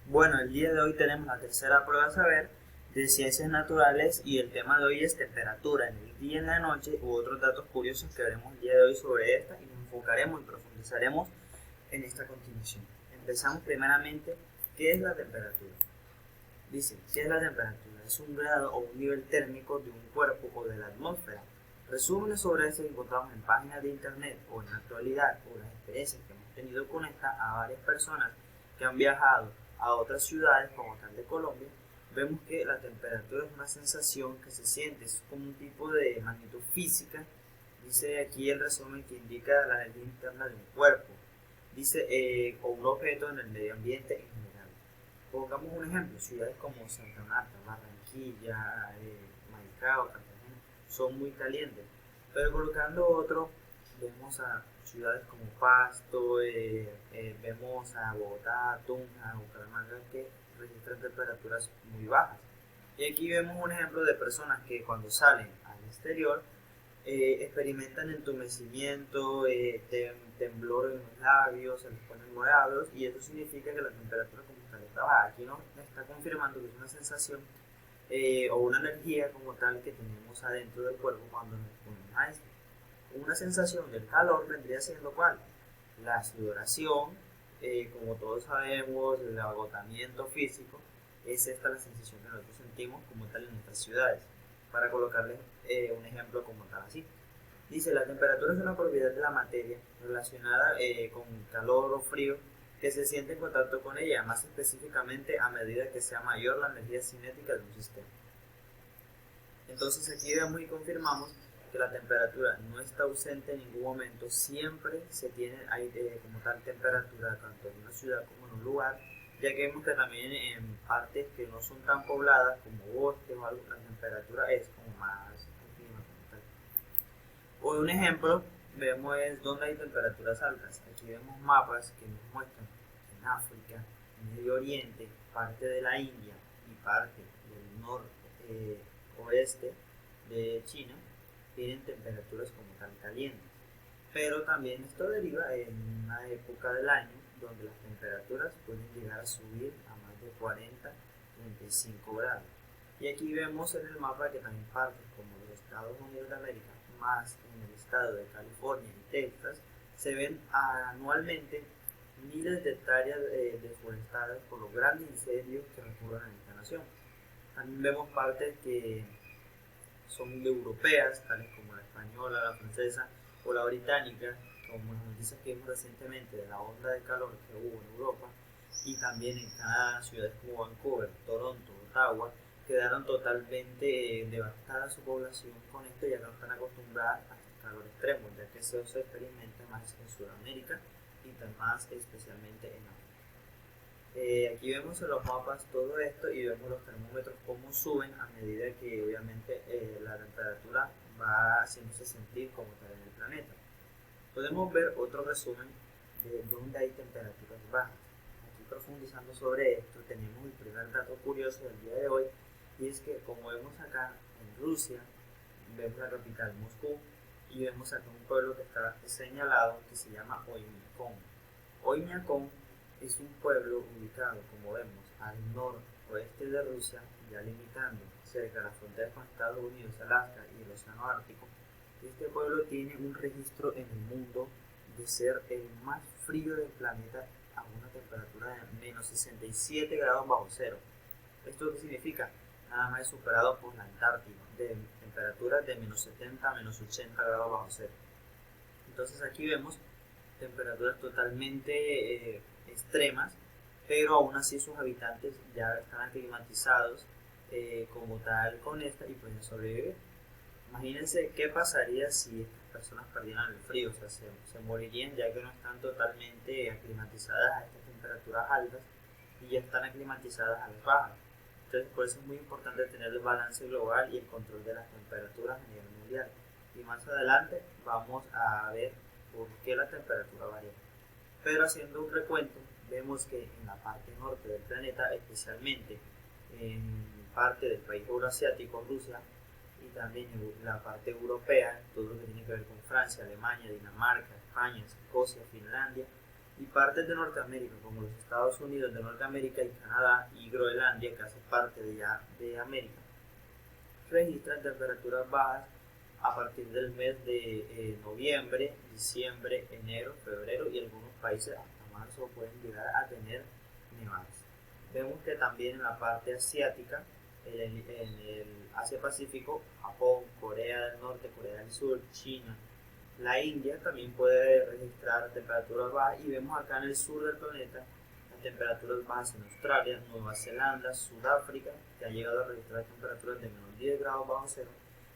Bueno, el día de hoy tenemos la tercera prueba de saber de ciencias naturales y el tema de hoy es temperatura en el día y en la noche u otros datos curiosos que veremos el día de hoy sobre esta y nos enfocaremos y profundizaremos en esta continuación. Empezamos primeramente, ¿qué es la temperatura? Dice, ¿qué es la temperatura? Es un grado o un nivel térmico de un cuerpo o de la atmósfera. Resúmenes sobre esto que encontramos en páginas de internet o en la actualidad o las experiencias que hemos tenido con esta a varias personas que han viajado a otras ciudades como tal de Colombia. Vemos que la temperatura es una sensación que se siente, es como un tipo de magnitud física. Dice aquí el resumen que indica la energía interna de un cuerpo. Dice, o un objeto en el medio ambiente en general. Pongamos un ejemplo, ciudades como Santa Marta, Barranquilla, Maicao, Cartagena, son muy calientes. Pero colocando otro, vemos a ciudades como Pasto, vemos a Bogotá, Tunja, Bucaramanga, que registran temperaturas muy bajas. Y aquí vemos un ejemplo de personas que cuando salen al exterior experimentan entumecimiento, temblor en los labios, se les ponen morados y eso significa que la temperatura como tal está baja. Aquí nos está confirmando que es una sensación o una energía como tal que tenemos adentro del cuerpo cuando nos ponemos a esto. Una sensación del calor vendría siendo ¿cuál? La sudoración, como todos sabemos, el agotamiento físico, es esta la sensación que nosotros sentimos como tal en nuestras ciudades. Para colocarles un ejemplo como tal así. Dice, la temperatura es una propiedad de la materia relacionada con calor o frío que se siente en contacto con ella, más específicamente a medida que sea mayor la energía cinética de un sistema. Entonces aquí vemos y confirmamos que la temperatura no está ausente en ningún momento, siempre se tiene aire como tal temperatura tanto en una ciudad como en un lugar, ya que vemos que también en partes que no son tan pobladas como bosques o algo, la temperatura es como más clima como tal. O un ejemplo, vemos es donde hay temperaturas altas. Aquí vemos mapas que nos muestran que en África, Medio Oriente, parte de la India y parte del noroeste de China tienen temperaturas como tan calientes. Pero también esto deriva en una época del año donde las temperaturas pueden llegar a subir a más de 40-35 grados. Y aquí vemos en el mapa que también partes como los Estados Unidos de América, más en el estado de California y Texas, se ven anualmente miles de hectáreas deforestadas por los grandes incendios que recurren en esta nación. También vemos partes que son europeas, tales como la española, la francesa o la británica, como las noticias que vimos recientemente de la onda de calor que hubo en Europa, y también en Canadá, ciudades como Vancouver, Toronto, Ottawa, quedaron totalmente devastada su población con esto, ya que no están acostumbradas a este calor extremo, ya que eso se experimenta más en Sudamérica y más especialmente en África. Aquí vemos en los mapas todo esto y vemos los termómetros cómo suben a medida que obviamente la temperatura va haciéndose sentir como tal en el planeta. Podemos ver otro resumen de dónde hay temperaturas bajas. Aquí profundizando sobre esto tenemos el primer dato curioso del día de hoy y es que como vemos acá en Rusia, vemos la capital Moscú y vemos acá un pueblo que está señalado que se llama Oymyakon. Oymyakon es un pueblo ubicado, como vemos, al noroeste de Rusia, ya limitando cerca de la frontera con Estados Unidos, Alaska y el Océano Ártico. Este pueblo tiene un registro en el mundo de ser el más frío del planeta a una temperatura de menos 67 grados bajo cero. ¿Esto qué significa? Nada más es superado por la Antártida, de temperaturas de menos 70 a menos 80 grados bajo cero. Entonces aquí vemos temperaturas totalmente extremas, pero aún así sus habitantes ya están aclimatizados como tal con esta y pueden sobrevivir. Imagínense qué pasaría si estas personas perdieran el frío, o sea, se morirían ya que no están totalmente aclimatizadas a estas temperaturas altas y ya están aclimatizadas a las bajas. Entonces, por eso es muy importante tener el balance global y el control de las temperaturas a nivel mundial. Y más adelante vamos a ver por qué la temperatura varía. Pero haciendo un recuento, vemos que en la parte norte del planeta, especialmente en parte del país euroasiático, Rusia, y también en la parte europea, todo lo que tiene que ver con Francia, Alemania, Dinamarca, España, Escocia, Finlandia, y partes de Norteamérica, como los Estados Unidos de Norteamérica y Canadá y Groenlandia, que hace parte de América, registran temperaturas bajas a partir del mes de noviembre, diciembre, enero, febrero y algunos países hasta marzo pueden llegar a tener nevadas. Vemos que también en la parte asiática, en el Asia Pacífico, Japón, Corea del Norte, Corea del Sur, China, la India también puede registrar temperaturas bajas y vemos acá en el sur del planeta las temperaturas bajas en Australia, Nueva Zelanda, Sudáfrica, que ha llegado a registrar temperaturas de menos 10 grados bajo cero,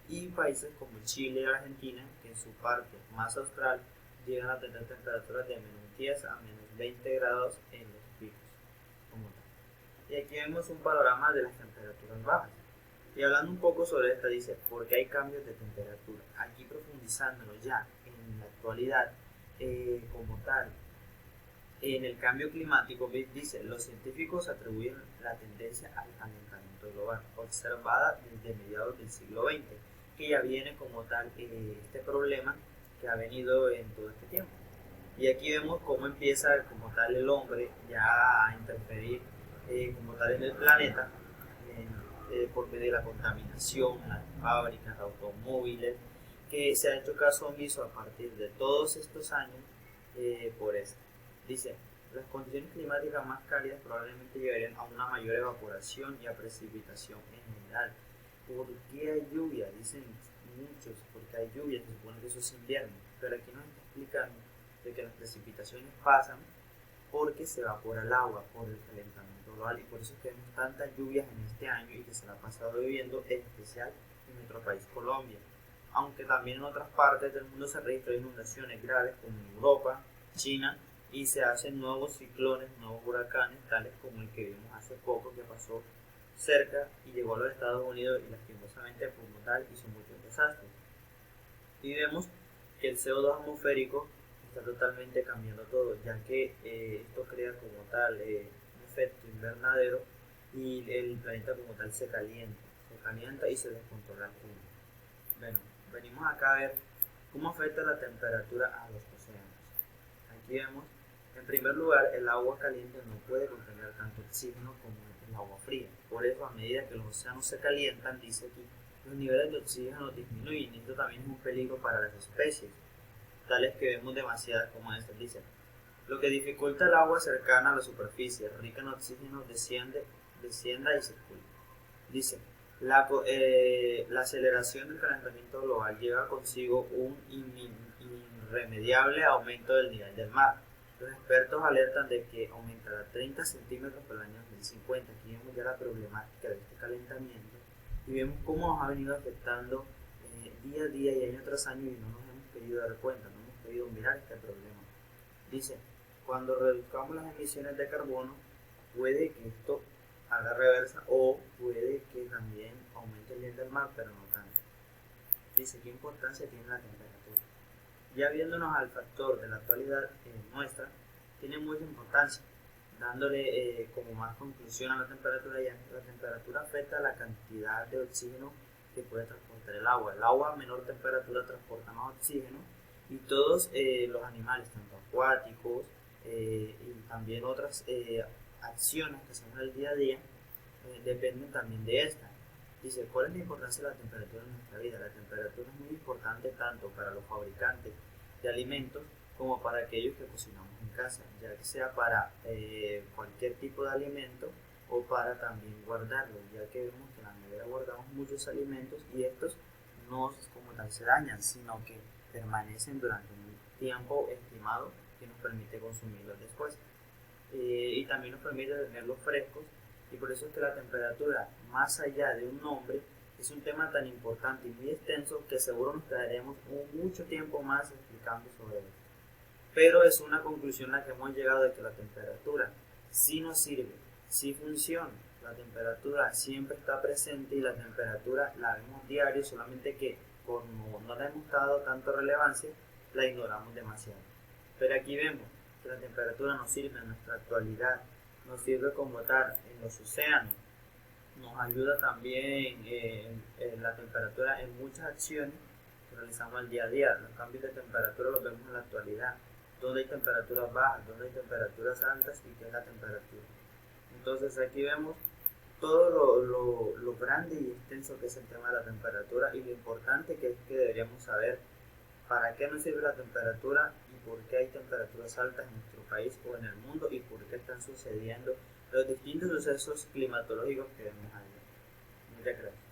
y países como Chile y Argentina, que en su parte más austral llegan a tener temperaturas de menos 10 a menos 20 grados en los picos como tal. Y aquí vemos un panorama de las temperaturas bajas. Y hablando un poco sobre esta, dice, ¿por qué hay cambios de temperatura? Aquí profundizándolo ya en la actualidad, como tal, en el cambio climático, dice, los científicos atribuyen la tendencia al calentamiento global, observada desde mediados del siglo XX, que ya viene como tal este problema que ha venido en todo este tiempo. Y aquí vemos cómo empieza como tal el hombre ya a interferir como tal en el planeta, por medio de la contaminación, las fábricas, automóviles, que se ha hecho caso omiso a partir de todos estos años por eso. Dice, las condiciones climáticas más cálidas probablemente llevarían a una mayor evaporación y a precipitación en general. ¿Por qué hay lluvia? Dicen muchos, porque hay lluvia, se supone que eso es invierno, pero aquí nos está explicando de que las precipitaciones pasan porque se evapora el agua por el calentamiento global y por eso es que vemos tantas lluvias en este año y que se la ha pasado viviendo, en especial en nuestro país Colombia, aunque también en otras partes del mundo se registran inundaciones graves como en Europa, China, y se hacen nuevos ciclones, nuevos huracanes, tales como el que vimos hace poco que pasó cerca y llegó a los Estados Unidos y lastimosamente como tal hizo muchos desastres. Y vemos que el CO2 atmosférico está totalmente cambiando todo, ya que esto crea como tal un efecto invernadero y el planeta como tal se calienta y se descontrola el clima. Bueno, venimos acá a ver cómo afecta la temperatura a los océanos. Aquí vemos, en primer lugar, el agua caliente no puede contener tanto oxígeno como el agua fría. Por eso, a medida que los océanos se calientan, dice aquí, los niveles de oxígeno disminuyen y esto también es un peligro para las especies, tales que vemos demasiadas como estas. Dice, lo que dificulta el agua cercana a la superficie, rica en oxígeno, descienda y circule. Dice, la aceleración del calentamiento global lleva consigo un irremediable aumento del nivel del mar. Los expertos alertan de que aumentará 30 centímetros para el año 2050. Aquí vemos ya la problemática de este calentamiento y vemos cómo nos ha venido afectando día a día y año tras año y no nos hemos querido dar cuenta, no hemos querido mirar este problema. Dice, cuando reduzcamos las emisiones de carbono, puede que esto haga reversa o puede que también aumente el nivel del mar, pero no tanto. Dice, ¿qué importancia tiene la temperatura? Ya viéndonos al factor de la actualidad nuestra, tiene mucha importancia, dándole como más conclusión a la temperatura, ya la temperatura afecta la cantidad de oxígeno que puede transportar el agua. El agua a menor temperatura transporta más oxígeno y todos los animales, tanto acuáticos y también otras acciones que hacemos en el día a día, dependen también de esta. Dice, ¿cuál es la importancia de la temperatura en nuestra vida? La temperatura es muy importante tanto para los fabricantes de alimentos como para aquellos que cocinamos en casa, ya que sea para cualquier tipo de alimento o para también guardarlo, ya que vemos que en la nevera guardamos muchos alimentos y estos no como tal se dañan, sino que permanecen durante un tiempo estimado que nos permite consumirlos después. Y también nos permite tenerlos frescos y por eso es que la temperatura, más allá de un nombre, es un tema tan importante y muy extenso que seguro nos quedaremos mucho tiempo más explicando sobre él. Pero es una conclusión a la que hemos llegado de que la temperatura sí nos sirve, sí funciona. La temperatura siempre está presente y la temperatura la vemos diario, solamente que como no le hemos dado tanta relevancia, la ignoramos demasiado. Pero aquí vemos que la temperatura nos sirve en nuestra actualidad, nos sirve como tal en los océanos, nos ayuda también en la temperatura en muchas acciones que realizamos al día a día. Los cambios de temperatura los vemos en la actualidad dónde hay temperaturas bajas, dónde hay temperaturas altas y qué es la temperatura. Entonces aquí vemos todo lo grande y extenso que es el tema de la temperatura y lo importante que es que deberíamos saber para qué nos sirve la temperatura y por qué hay temperaturas altas en nuestro país o en el mundo y por qué están sucediendo los distintos sucesos climatológicos que vemos ahí. Muchas gracias.